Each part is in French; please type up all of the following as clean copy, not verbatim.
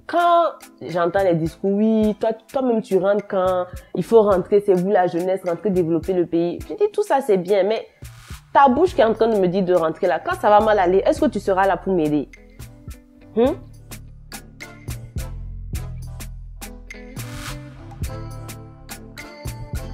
quand j'entends les discours, oui, toi-même tu rentres quand il faut rentrer, c'est vous la jeunesse, rentrer développer le pays. Je dis tout ça c'est bien, mais ta bouche qui est en train de me dire de rentrer là, quand ça va mal aller, est-ce que tu seras là pour m'aider?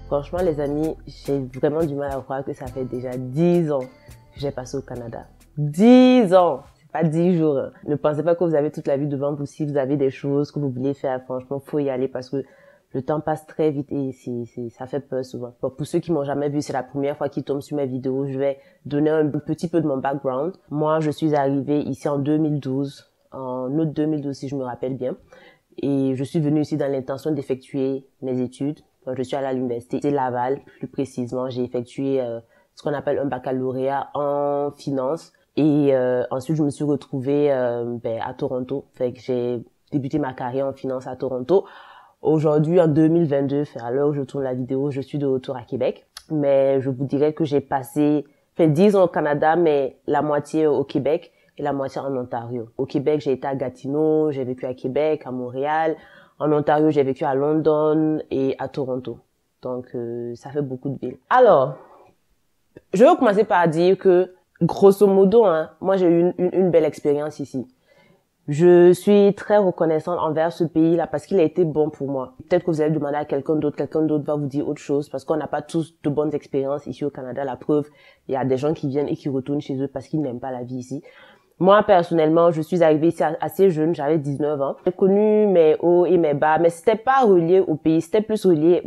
Franchement les amis, j'ai vraiment du mal à croire que ça fait déjà 10 ans que j'ai passé au Canada. 10 ans! Pas 10 jours. Ne pensez pas que vous avez toute la vie devant vous. Si vous avez des choses que vous voulez faire, franchement, faut y aller parce que le temps passe très vite et ça fait peur souvent. Bon, pour ceux qui m'ont jamais vu, c'est la première fois qu'ils tombent sur mes vidéos. Je vais donner un petit peu de mon background. Moi, je suis arrivée ici en 2012, en août 2012 si je me rappelle bien. Et je suis venue ici dans l'intention d'effectuer mes études. Donc, je suis allée à l'université Laval, plus précisément. J'ai effectué ce qu'on appelle un baccalauréat en finance. Et ensuite, je me suis retrouvée à Toronto. Fait que j'ai débuté ma carrière en finance à Toronto. Aujourd'hui, en 2022, à l'heure où je tourne la vidéo, je suis de retour à Québec. Mais je vous dirais que j'ai passé 10 ans au Canada, mais la moitié au Québec et la moitié en Ontario. Au Québec, j'ai été à Gatineau, j'ai vécu à Québec, à Montréal. En Ontario, j'ai vécu à London et à Toronto. Donc, ça fait beaucoup de villes. Alors, je vais commencer par dire que grosso modo, moi j'ai eu une belle expérience ici. Je suis très reconnaissante envers ce pays-là parce qu'il a été bon pour moi. Peut-être que vous allez demander à quelqu'un d'autre va vous dire autre chose parce qu'on n'a pas tous de bonnes expériences ici au Canada. La preuve, il y a des gens qui viennent et qui retournent chez eux parce qu'ils n'aiment pas la vie ici. Moi, personnellement, je suis arrivée ici assez jeune, j'avais 19 ans. J'ai connu mes hauts et mes bas, mais c'était pas relié au pays, c'était plus relié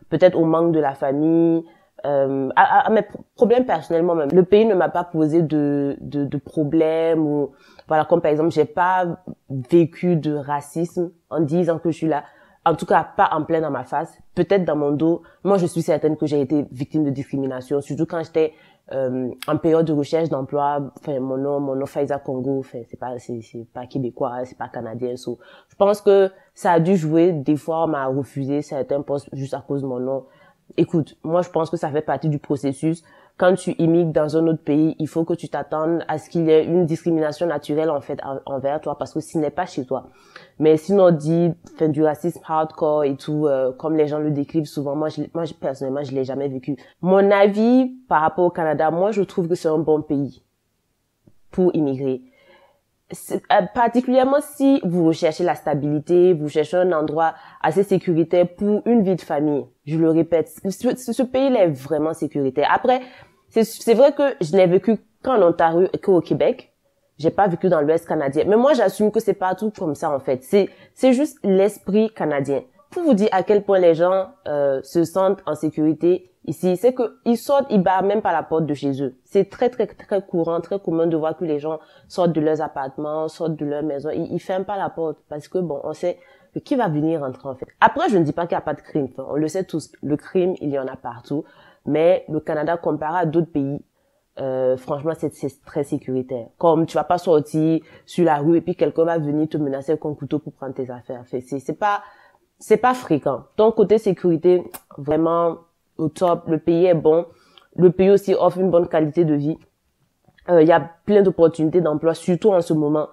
peut-être au manque de la famille, à mes problèmes personnellement même. Le pays ne m'a pas posé de problèmes ou voilà, comme par exemple, j'ai pas vécu de racisme en disant que je suis là. En tout cas, pas en plein dans ma face. Peut-être dans mon dos. Moi, je suis certaine que j'ai été victime de discrimination, surtout quand j'étais en période de recherche d'emploi. Enfin, mon nom Faiza Congo. Enfin, c'est pas québécois, c'est pas canadien. So, je pense que ça a dû jouer. Des fois, on m'a refusé certains postes juste à cause de mon nom. Écoute, moi, je pense que ça fait partie du processus. Quand tu immigres dans un autre pays, il faut que tu t'attendes à ce qu'il y ait une discrimination naturelle, en fait, envers toi, parce que ce n'est pas chez toi. Mais sinon, on dit, du racisme hardcore et tout, comme les gens le décrivent souvent, moi, personnellement, je l'ai jamais vécu. Mon avis par rapport au Canada, moi, je trouve que c'est un bon pays pour immigrer. Particulièrement si vous recherchez la stabilité, vous cherchez un endroit assez sécuritaire pour une vie de famille. Je le répète, ce pays-là est vraiment sécuritaire. Après, c'est vrai que je l'ai vécu qu'en Ontario et qu'au Québec. J'ai pas vécu dans l'Ouest canadien. Mais moi, j'assume que c'est partout comme ça, en fait. C'est juste l'esprit canadien. Pour vous dire à quel point les gens se sentent en sécurité ici, c'est que ils sortent, ils barrent même pas la porte de chez eux. C'est très très très courant, très commun de voir que les gens sortent de leurs appartements, sortent de leur maison, ils ferment pas la porte parce que bon, on sait que qui va venir rentrer en fait. Après, je ne dis pas qu'il y a pas de crime, enfin, on le sait tous, le crime, il y en a partout, mais le Canada comparé à d'autres pays, franchement, c'est très sécuritaire. Comme tu vas pas sortir sur la rue et puis quelqu'un va venir te menacer avec un couteau pour prendre tes affaires. C'est pas fréquent. Donc, côté sécurité, vraiment au top. Le pays est bon. Le pays aussi offre une bonne qualité de vie. Il y a plein d'opportunités d'emploi, surtout en ce moment.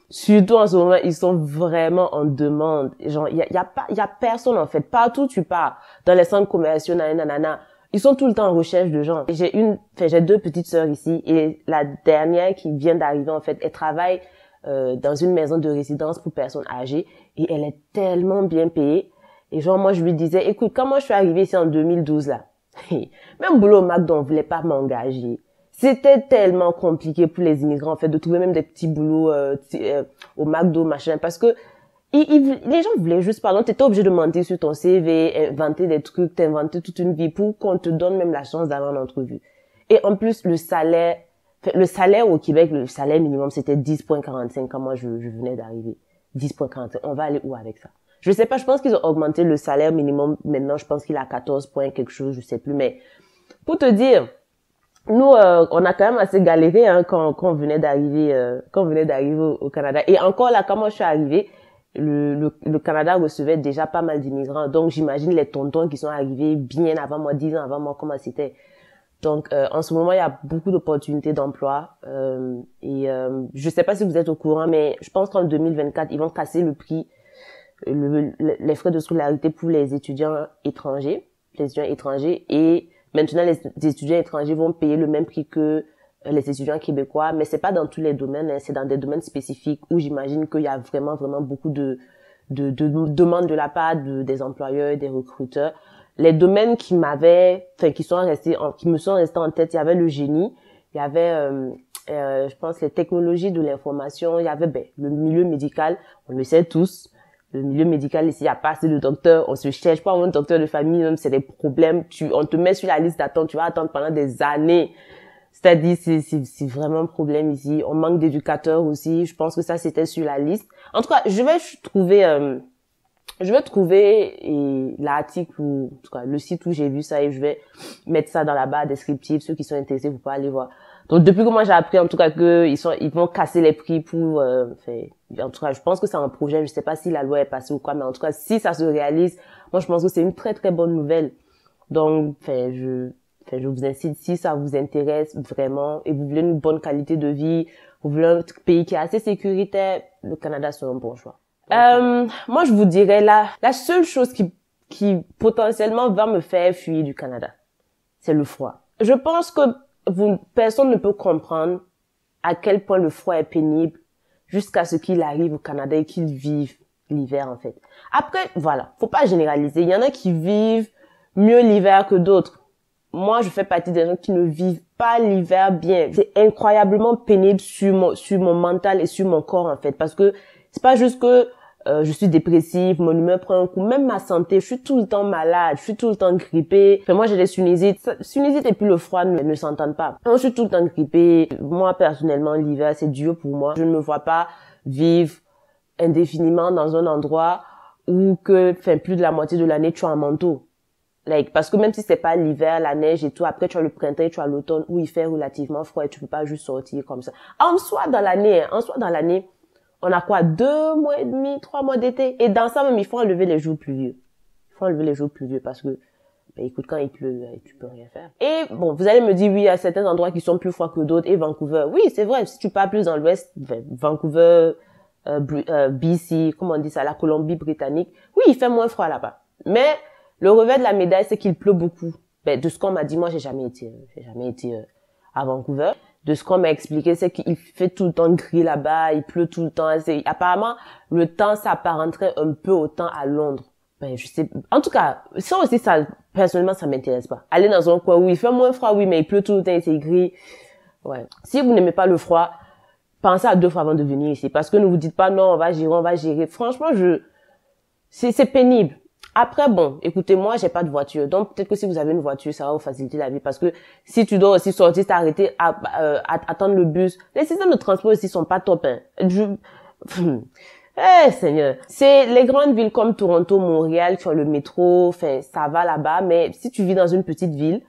Surtout en ce moment, ils sont vraiment en demande. Genre, il y a personne, en fait. Partout où tu pars, dans les centres commerciaux, nanana, ils sont tout le temps en recherche de gens. J'ai deux petites sœurs ici, et la dernière qui vient d'arriver, en fait, elle travaille dans une maison de résidence pour personnes âgées, et elle est tellement bien payée. Et genre, moi, je lui disais, écoute, quand moi je suis arrivée ici en 2012, là, même boulot au McDo, on voulait pas m'engager. C'était tellement compliqué pour les immigrants, en fait, de trouver même des petits boulots au McDo, machin, parce que les gens voulaient juste, pardon, t'étais obligé de mentir sur ton CV, inventer des trucs, t'inventer toute une vie pour qu'on te donne même la chance d'avoir une entrevue. Et en plus, le salaire au Québec, le salaire minimum, c'était 10,45 quand moi je venais d'arriver. 10,45. On va aller où avec ça? Je sais pas, je pense qu'ils ont augmenté le salaire minimum. Maintenant, je pense qu'il est à 14 points quelque chose, je sais plus. Mais pour te dire, nous, on a quand même assez galéré quand on venait d'arriver au Canada. Et encore là, quand moi je suis arrivée, le Canada recevait déjà pas mal d'immigrants. Donc j'imagine les tontons qui sont arrivés bien avant moi, 10 ans avant moi, comment c'était. Donc, en ce moment, il y a beaucoup d'opportunités d'emploi. Je sais pas si vous êtes au courant, mais je pense qu'en 2024, ils vont casser le prix, les frais de scolarité pour les étudiants étrangers. Et maintenant, les étudiants étrangers vont payer le même prix que les étudiants québécois. Mais c'est pas dans tous les domaines, hein, c'est dans des domaines spécifiques où j'imagine qu'il y a vraiment, vraiment beaucoup de demandes de la part des employeurs, des recruteurs. Les domaines qui me sont restés en tête, il y avait le génie, il y avait, je pense, les technologies de l'information, il y avait, le milieu médical, on le sait tous. Le milieu médical, ici, il n'y a pas assez de docteurs, on se cherche pas un docteur de famille, même c'est des problèmes, on te met sur la liste d'attente, tu vas attendre pendant des années. C'est-à-dire, c'est vraiment un problème ici. On manque d'éducateurs aussi. Je pense que ça, c'était sur la liste. En tout cas, je vais trouver l'article ou, en tout cas, le site où j'ai vu ça et je vais mettre ça dans la barre descriptive. Ceux qui sont intéressés, vous pouvez aller voir. Donc, depuis que moi j'ai appris, en tout cas, ils vont casser les prix pour, en tout cas, je pense que c'est un projet. Je sais pas si la loi est passée ou quoi, mais en tout cas, si ça se réalise, moi, je pense que c'est une très, très bonne nouvelle. Donc, je vous incite, si ça vous intéresse vraiment et vous voulez une bonne qualité de vie, vous voulez un pays qui est assez sécuritaire, le Canada, c'est un bon choix. Moi, je vous dirais la seule chose qui potentiellement va me faire fuir du Canada, c'est le froid. Je pense que personne ne peut comprendre à quel point le froid est pénible jusqu'à ce qu'il arrive au Canada et qu'il vive l'hiver, en fait. Après, voilà, faut pas généraliser. Il y en a qui vivent mieux l'hiver que d'autres. Moi, je fais partie des gens qui ne vivent pas l'hiver bien. C'est incroyablement pénible sur mon mental et sur mon corps, en fait, parce que c'est pas juste que je suis dépressive, mon humeur prend un coup, même ma santé, je suis tout le temps malade, je suis tout le temps grippée. Enfin, moi, j'ai des sinusites. Sinusite et puis le froid ne s'entendent pas. Je suis tout le temps grippée. Moi, personnellement, l'hiver, c'est dur pour moi. Je ne me vois pas vivre indéfiniment dans un endroit où plus de la moitié de l'année, tu as un manteau. Parce que même si c'est pas l'hiver, la neige et tout, après tu as le printemps et tu as l'automne où il fait relativement froid et tu peux pas juste sortir comme ça. En soi, dans l'année, on a quoi? 2 mois et demi, 3 mois d'été. Et dans ça même, il faut enlever les jours pluvieux. Parce que, écoute, quand il pleut, tu peux rien faire. Et bon, vous allez me dire, oui, il y a certains endroits qui sont plus froids que d'autres et Vancouver. Oui, c'est vrai. Si tu pars plus dans l'ouest, Vancouver, BC, comment on dit ça, la Colombie-Britannique. Oui, il fait moins froid là-bas. Mais, le revers de la médaille, c'est qu'il pleut beaucoup. De ce qu'on m'a dit, moi, j'ai jamais été à Vancouver. De ce qu'on m'a expliqué, c'est qu'il fait tout le temps gris là-bas, il pleut tout le temps. Apparemment, le temps s'apparenterait un peu au temps à Londres. Je sais. En tout cas, ça aussi, personnellement, ça m'intéresse pas. Aller dans un coin où il fait moins froid, oui, mais il pleut tout le temps et c'est gris. Ouais. Si vous n'aimez pas le froid, pensez à 2 fois avant de venir ici. Parce que ne vous dites pas, non, on va gérer. Franchement, c'est pénible. Après, bon, écoutez, moi, j'ai pas de voiture. Donc, peut-être que si vous avez une voiture, ça va vous faciliter la vie. Parce que si tu dois aussi sortir, t'arrêter attendre le bus. Les systèmes de transport ici sont pas top, hein. Seigneur. C'est les grandes villes comme Toronto, Montréal, qui ont le métro, ça va là-bas. Mais si tu vis dans une petite ville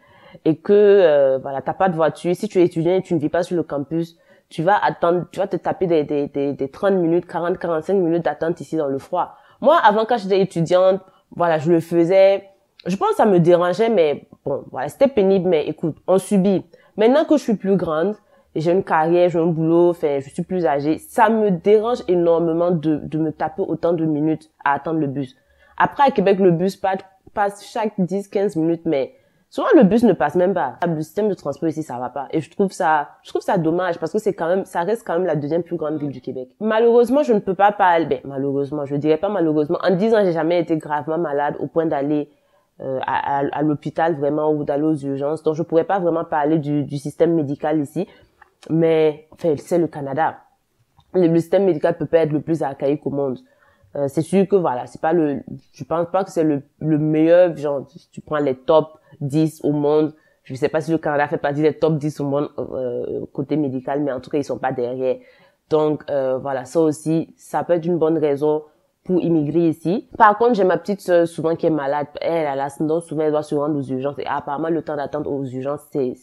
et que, t'as pas de voiture, si tu es étudiant et tu ne vis pas sur le campus, tu vas te taper des 30 minutes, 40, 45 minutes d'attente ici dans le froid. Moi, avant, quand j'étais étudiante, je le faisais. Je pense que ça me dérangeait, mais bon, c'était pénible, mais écoute, on subit. Maintenant que je suis plus grande, j'ai une carrière, j'ai un boulot, je suis plus âgée, ça me dérange énormément de me taper autant de minutes à attendre le bus. Après, à Québec, le bus passe chaque 10, 15 minutes, mais souvent le bus ne passe même pas. Le système de transport ici, ça va pas. Et je trouve ça dommage parce que ça reste quand même la deuxième plus grande ville du Québec. Malheureusement, je ne peux pas parler, malheureusement, je dirais pas malheureusement. En 10 ans, j'ai jamais été gravement malade au point d'aller à l'hôpital vraiment ou d'aller aux urgences. Donc, je pourrais pas vraiment parler du système médical ici. Mais, c'est le Canada. Le système médical peut pas être le plus archaïque au monde. C'est sûr que je pense pas que c'est le meilleur, genre, tu prends les top 10 au monde. Je sais pas si le Canada fait partie des top 10 au monde, côté médical, mais en tout cas, ils sont pas derrière. Donc, ça aussi, ça peut être une bonne raison pour immigrer ici. Par contre, j'ai ma petite sœur souvent qui est malade. Elle a l'ascendant, souvent elle doit se rendre aux urgences. Et apparemment, le temps d'attente aux urgences, c'est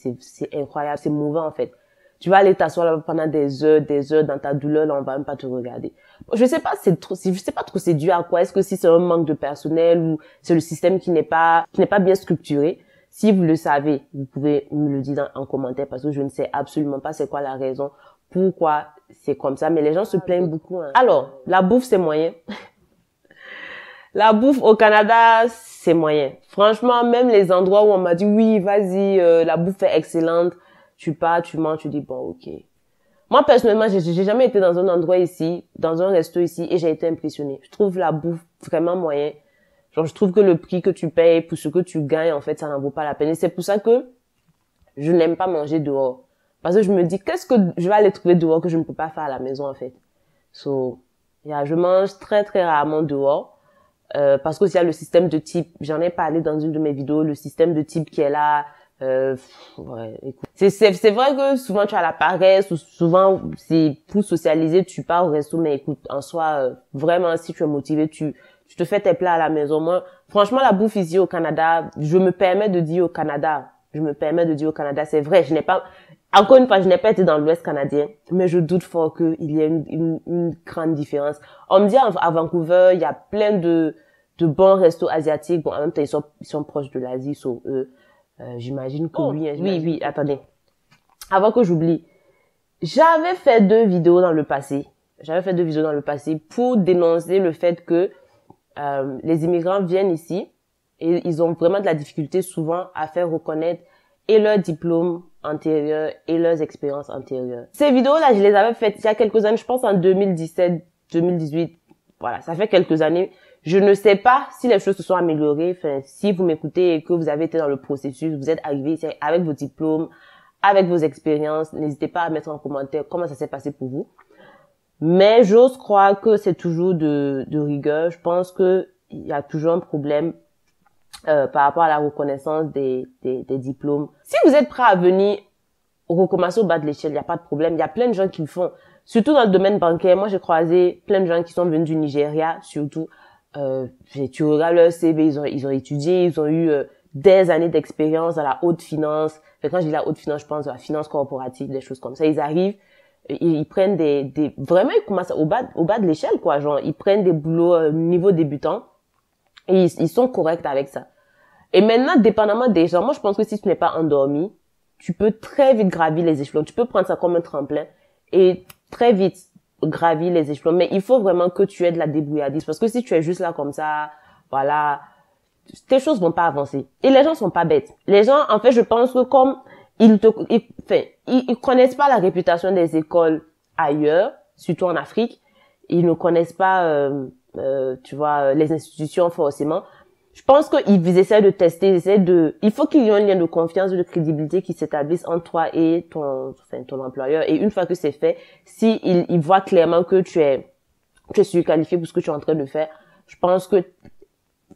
incroyable, c'est mouvant en fait. Tu vas aller t'asseoir là pendant des heures dans ta douleur, là, on va même pas te regarder. Je sais pas trop c'est dû à quoi. Est-ce que si c'est un manque de personnel ou c'est le système qui n'est pas bien structuré? Si vous le savez, vous pouvez me le dire en commentaire parce que je ne sais absolument pas c'est quoi la raison, pourquoi c'est comme ça. Mais les gens se plaignent beaucoup. Hein. Alors, la bouffe, c'est moyen. La bouffe au Canada, c'est moyen. Franchement, même les endroits où on m'a dit, oui, vas-y, la bouffe est excellente, tu pars, tu manges, tu dis, bon, ok. Moi, personnellement, j'ai jamais été dans un endroit ici, dans un resto ici, et j'ai été impressionnée. Je trouve la bouffe vraiment moyen. Genre, je trouve que le prix que tu payes pour ce que tu gagnes, en fait, ça n'en vaut pas la peine. Et c'est pour ça que je n'aime pas manger dehors. Parce que je me dis, qu'est-ce que je vais aller trouver dehors que je ne peux pas faire à la maison, en fait. So, yeah, je mange très, très rarement dehors. Parce qu'aussi il y a le système de type, j'en ai parlé dans une de mes vidéos, le système de type qui est là, ouais, écoute. C'est vrai que souvent tu as la paresse, ou souvent c'est pour socialiser, tu pars au resto, mais écoute, en soi, vraiment, si tu es motivé, tu te fais tes plats à la maison. Moi, franchement, la bouffe ici au Canada, je me permets de dire au Canada, c'est vrai, encore une fois, je n'ai pas été dans l'Ouest canadien, mais je doute fort qu'il y ait une grande différence. On me dit à Vancouver, il y a plein de bons restos asiatiques. Bon, en même temps, ils sont proches de l'Asie, so eux. J'imagine que oui. Hein, oui, attendez. Avant que j'oublie, j'avais fait deux vidéos dans le passé pour dénoncer le fait que les immigrants viennent ici et ils ont vraiment de la difficulté souvent à faire reconnaître et leurs diplômes antérieurs et leurs expériences antérieures. Ces vidéos-là, je les avais faites il y a quelques années, je pense en 2017, 2018. Voilà, ça fait quelques années. Je ne sais pas si les choses se sont améliorées. Enfin, si vous m'écoutez et que vous avez été dans le processus, vous êtes arrivé ici avec vos diplômes, avec vos expériences, n'hésitez pas à mettre en commentaire comment ça s'est passé pour vous. Mais j'ose croire que c'est toujours de rigueur. Je pense que il y a toujours un problème par rapport à la reconnaissance des diplômes. Si vous êtes prêt à venir recommencer au bas de l'échelle, il n'y a pas de problème. Il y a plein de gens qui le font. Surtout dans le domaine bancaire. Moi, j'ai croisé plein de gens qui sont venus du Nigeria, surtout. Tu regardes leur CV, ils ont étudié, ils ont eu des années d'expérience dans la haute finance. Enfin, quand je dis la haute finance, je pense à la finance corporative, des choses comme ça. Ils arrivent, ils prennent vraiment, ils commencent au bas de l'échelle, quoi. Genre, ils prennent des boulots niveau débutant et ils sont corrects avec ça. Et maintenant, dépendamment des gens, moi, je pense que si tu n'es pas endormi, tu peux très vite gravir les échelons. Tu peux prendre ça comme un tremplin et très vite gravir les échelons. Mais il faut vraiment que tu aies de la débrouillardise. Parce que si tu es juste là comme ça, voilà, tes choses vont pas avancer. Et les gens sont pas bêtes. Les gens, en fait, je pense que comme ils connaissent pas la réputation des écoles ailleurs, surtout en Afrique, ils ne connaissent pas, tu vois, les institutions forcément. Je pense qu'ils essaient de tester, il faut qu'il y ait un lien de confiance, de crédibilité qui s'établisse entre toi et ton employeur. Et une fois que c'est fait, si il voit clairement que tu es surqualifié pour ce que tu es en train de faire, je pense que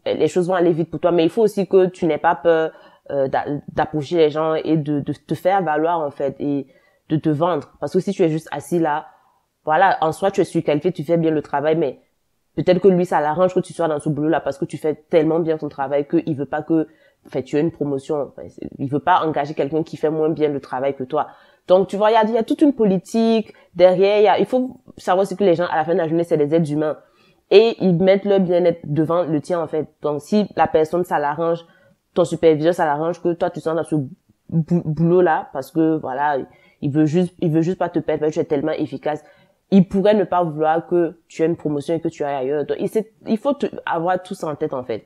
les choses vont aller vite pour toi. Mais il faut aussi que tu n'aies pas peur d'approcher les gens et de te faire valoir, en fait, et de te vendre. Parce que si tu es juste assis là, voilà, en soi, tu es surqualifié, tu fais bien le travail, mais peut-être que lui, ça l'arrange que tu sois dans ce boulot-là parce que tu fais tellement bien ton travail qu'il veut pas que, enfin, tu aies une promotion. Enfin, il veut pas engager quelqu'un qui fait moins bien le travail que toi. Donc, tu vois, il y a toute une politique derrière. Il faut savoir aussi que les gens, à la fin de la journée, c'est des êtres humains. Et ils mettent leur bien-être devant le tien, en fait. Donc, si la personne, ça l'arrange, ton superviseur, ça l'arrange que toi, tu sois dans ce boulot-là parce que, voilà, il veut juste pas te perdre parce que tu es tellement efficace. Il pourrait ne pas vouloir que tu aies une promotion et que tu ailles ailleurs. Donc, il faut avoir tout ça en tête, en fait.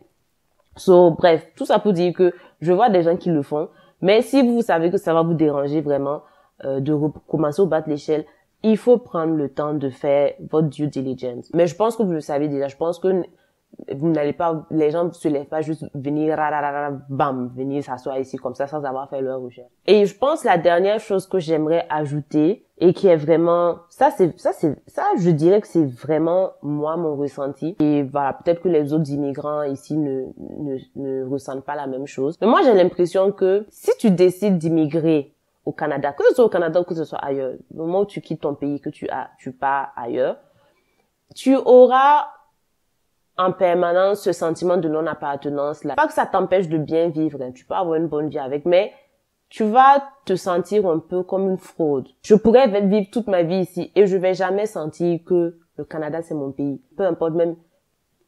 So, bref, tout ça pour dire que je vois des gens qui le font. Mais si vous savez que ça va vous déranger vraiment, de recommencer au bas de l'échelle, il faut prendre le temps de faire votre due diligence. Mais je pense que vous le savez déjà. Je pense que vous n'allez pas, les gens ne se lèvent pas juste venir, bam, venir s'asseoir ici comme ça sans avoir fait leur recherche. Et je pense la dernière chose que j'aimerais ajouter et qui est vraiment, ça, je dirais que c'est vraiment moi, mon ressenti. Et voilà, peut-être que les autres immigrants ici ne ressentent pas la même chose. Mais moi, j'ai l'impression que si tu décides d'immigrer au Canada, que ce soit au Canada ou que ce soit ailleurs, au moment où tu quittes ton pays, que tu pars ailleurs, tu auras en permanence ce sentiment de non-appartenance là. Pas que ça t'empêche de bien vivre, hein. Tu peux avoir une bonne vie avec, mais tu vas te sentir un peu comme une fraude. Je pourrais vivre toute ma vie ici et je vais jamais sentir que le Canada c'est mon pays. Peu importe, même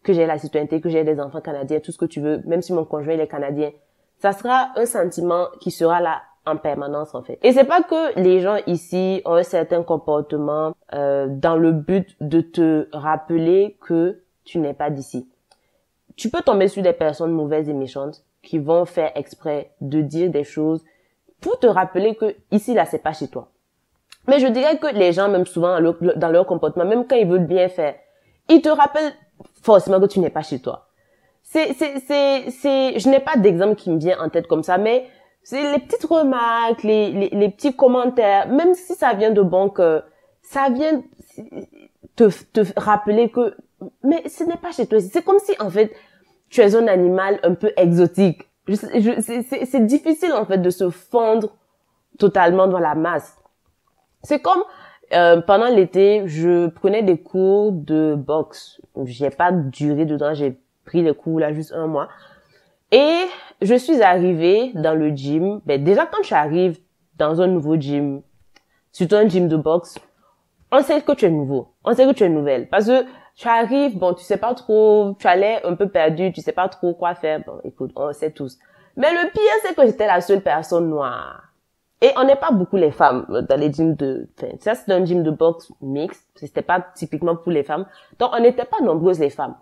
que j'ai la citoyenneté, que j'ai des enfants canadiens, tout ce que tu veux, même si mon conjoint il est canadien, ça sera un sentiment qui sera là en permanence en fait. Et c'est pas que les gens ici ont un certain comportement dans le but de te rappeler que tu n'es pas d'ici. Tu peux tomber sur des personnes mauvaises et méchantes qui vont faire exprès de dire des choses pour te rappeler que ici là c'est pas chez toi. Mais je dirais que les gens, même souvent dans leur comportement, même quand ils veulent bien faire, ils te rappellent forcément que tu n'es pas chez toi. Je n'ai pas d'exemple qui me vient en tête comme ça, mais c'est les petites remarques, les petits commentaires, même si ça vient de bon cœur, ça vient te rappeler que, mais ce n'est pas chez toi. C'est comme si, en fait, tu es un animal un peu exotique. C'est difficile, en fait, de se fondre totalement dans la masse. C'est comme, pendant l'été, je prenais des cours de boxe. J'ai pas duré dedans, j'ai pris les cours là juste un mois. Et je suis arrivée dans le gym. Ben, déjà, quand tu arrives dans un nouveau gym, surtout un gym de boxe, on sait que tu es nouveau. On sait que tu es nouvelle. Parce que tu arrives, bon, tu sais pas trop, tu as l'air un peu perdu, tu sais pas trop quoi faire. Bon, écoute, on sait tous. Mais le pire, c'est que j'étais la seule personne noire. Et on n'est pas beaucoup les femmes dans les gyms ça c'est un gym de boxe mixte. C'était pas typiquement pour les femmes. Donc, on n'était pas nombreuses les femmes.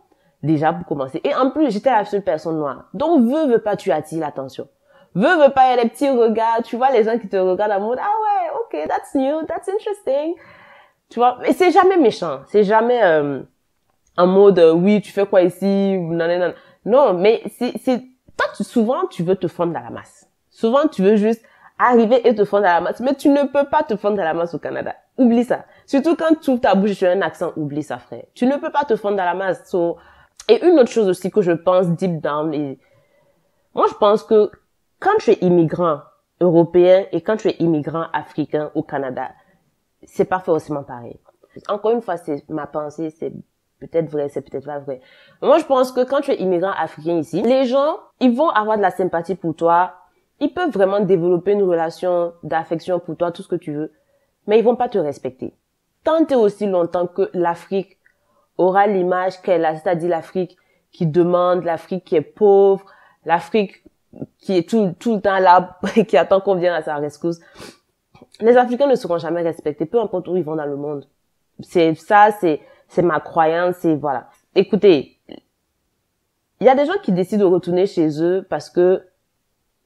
Déjà, pour commencer. Et en plus, j'étais la seule personne noire. Donc, veux pas, tu attires l'attention. Veux pas, il y a des petits regards. Tu vois les gens qui te regardent en mode, ah ouais, ok, that's new, that's interesting. Tu vois, mais c'est jamais méchant. C'est jamais en mode, oui, tu fais quoi ici? Non. Non, mais toi, souvent, tu veux te fondre dans la masse. Souvent, tu veux juste arriver et te fondre dans la masse. Mais tu ne peux pas te fondre dans la masse au Canada. Oublie ça. Surtout quand tu ouvres ta bouche sur un accent, oublie ça, frère. Tu ne peux pas te fondre dans la masse. Et une autre chose aussi que je pense deep down, moi, je pense que quand tu es immigrant européen et quand tu es immigrant africain au Canada, c'est pas forcément pareil. Encore une fois, c'est ma pensée, c'est peut-être vrai, c'est peut-être pas vrai. Moi, je pense que quand tu es immigrant africain ici, les gens, ils vont avoir de la sympathie pour toi. Ils peuvent vraiment développer une relation d'affection pour toi, tout ce que tu veux. Mais ils vont pas te respecter. Tant et aussi longtemps que l'Afrique aura l'image qu'elle a, c'est-à-dire l'Afrique qui demande, l'Afrique qui est pauvre, l'Afrique qui est tout le temps là, qui attend qu'on vienne à sa rescousse. Les Africains ne seront jamais respectés, peu importe où ils vont dans le monde. C'est ma croyance, et voilà. Écoutez, il y a des gens qui décident de retourner chez eux parce que,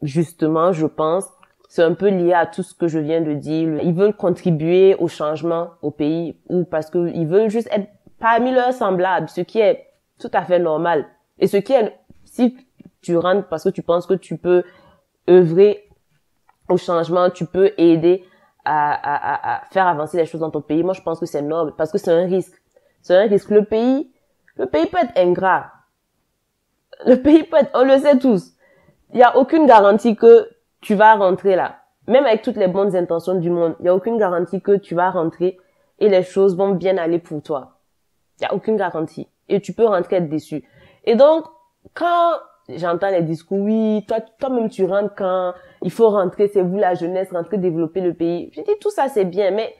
justement, je pense, c'est un peu lié à tout ce que je viens de dire. Ils veulent contribuer au changement au pays ou parce que ils veulent juste être parmi leurs semblables, ce qui est tout à fait normal. Et ce qui est, si tu rentres parce que tu penses que tu peux œuvrer au changement, tu peux aider à faire avancer les choses dans ton pays, moi je pense que c'est noble parce que c'est un risque. C'est un risque. Le pays peut être ingrat. Le pays peut être, on le sait tous. Il y a aucune garantie que tu vas rentrer là. Même avec toutes les bonnes intentions du monde, il y a aucune garantie que tu vas rentrer et les choses vont bien aller pour toi. Il y a aucune garantie. Et tu peux rentrer être déçu. Et donc, quand j'entends les discours, oui, toi-même tu rentres quand il faut rentrer, c'est vous la jeunesse, rentrer développer le pays. Je dis, tout ça c'est bien, mais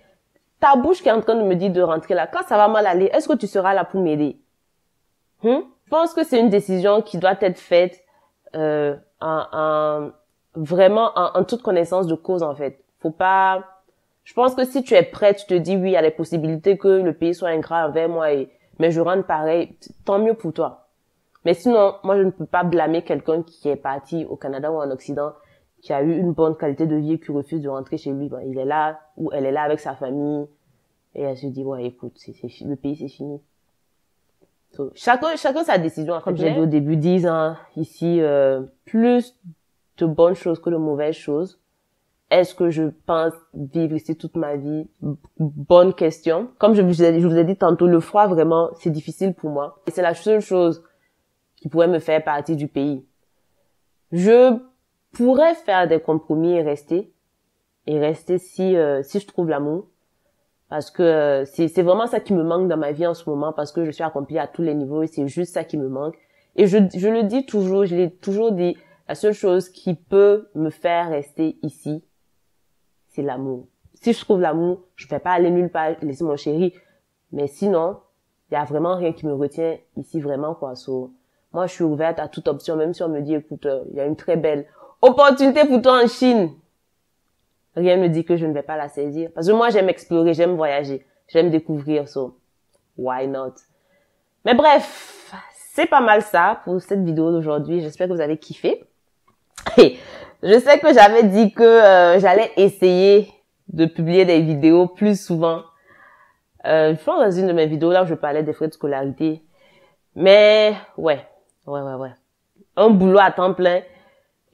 ta bouche qui est en train de me dire de rentrer là, quand ça va mal aller, est-ce que tu seras là pour m'aider? Je pense que c'est une décision qui doit être faite vraiment en toute connaissance de cause en fait. Faut pas. Je pense que si tu es prêt, tu te dis oui, il y a des possibilités que le pays soit ingrat envers moi mais je rentre pareil, tant mieux pour toi. Mais sinon, moi je ne peux pas blâmer quelqu'un qui est parti au Canada ou en Occident, qui a eu une bonne qualité de vie et qui refuse de rentrer chez lui. Ben, il est là ou elle est là avec sa famille et elle se dit ouais écoute, le pays c'est fini. So, chacun sa décision. Comme j'ai dit au début, 10 ans ici, plus de bonnes choses que de mauvaises choses. Est-ce que je pense vivre ici toute ma vie? Bonne question. Comme je vous ai dit tantôt, le froid vraiment, c'est difficile pour moi. Et c'est la seule chose qui pourrait me faire partir du pays. Je pourrais faire des compromis et rester si je trouve l'amour. Parce que c'est vraiment ça qui me manque dans ma vie en ce moment, parce que je suis accomplie à tous les niveaux et c'est juste ça qui me manque. Et je le dis toujours, je l'ai toujours dit, la seule chose qui peut me faire rester ici, c'est l'amour. Si je trouve l'amour, je vais pas aller nulle part laisser mon chéri. Mais sinon, il y a vraiment rien qui me retient ici vraiment, quoi. So, moi, je suis ouverte à toute option, même si on me dit, écoute, il y a une très belle Opportunité pour toi en Chine. Rien ne dit que je ne vais pas la saisir. Parce que moi, j'aime explorer, j'aime voyager, j'aime découvrir, so why not? Mais bref, c'est pas mal ça pour cette vidéo d'aujourd'hui. J'espère que vous avez kiffé. Et je sais que j'avais dit que j'allais essayer de publier des vidéos plus souvent. Je pense dans une de mes vidéos là où je parlais des frais de scolarité. Mais ouais. Un boulot à temps plein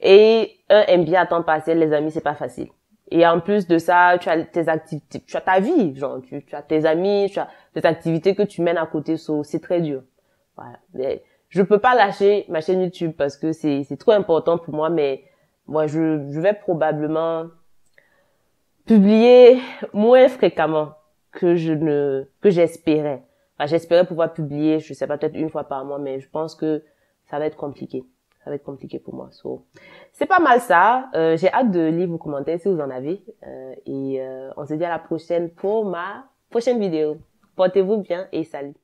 et un MBA à temps partiel, les amis, c'est pas facile. Et en plus de ça, tu as tes activités, tu as ta vie, genre tu as tes amis, tu as tes activités que tu mènes à côté, c'est très dur. Voilà. Mais je peux pas lâcher ma chaîne YouTube parce que c'est trop important pour moi, mais moi je vais probablement publier moins fréquemment que j'espérais. Enfin, j'espérais pouvoir publier, je sais pas, peut-être une fois par mois, mais je pense que ça va être compliqué. Ça va être compliqué pour moi. C'est pas mal ça. J'ai hâte de lire vos commentaires si vous en avez. Et on se dit à la prochaine pour ma prochaine vidéo. Portez-vous bien et salut.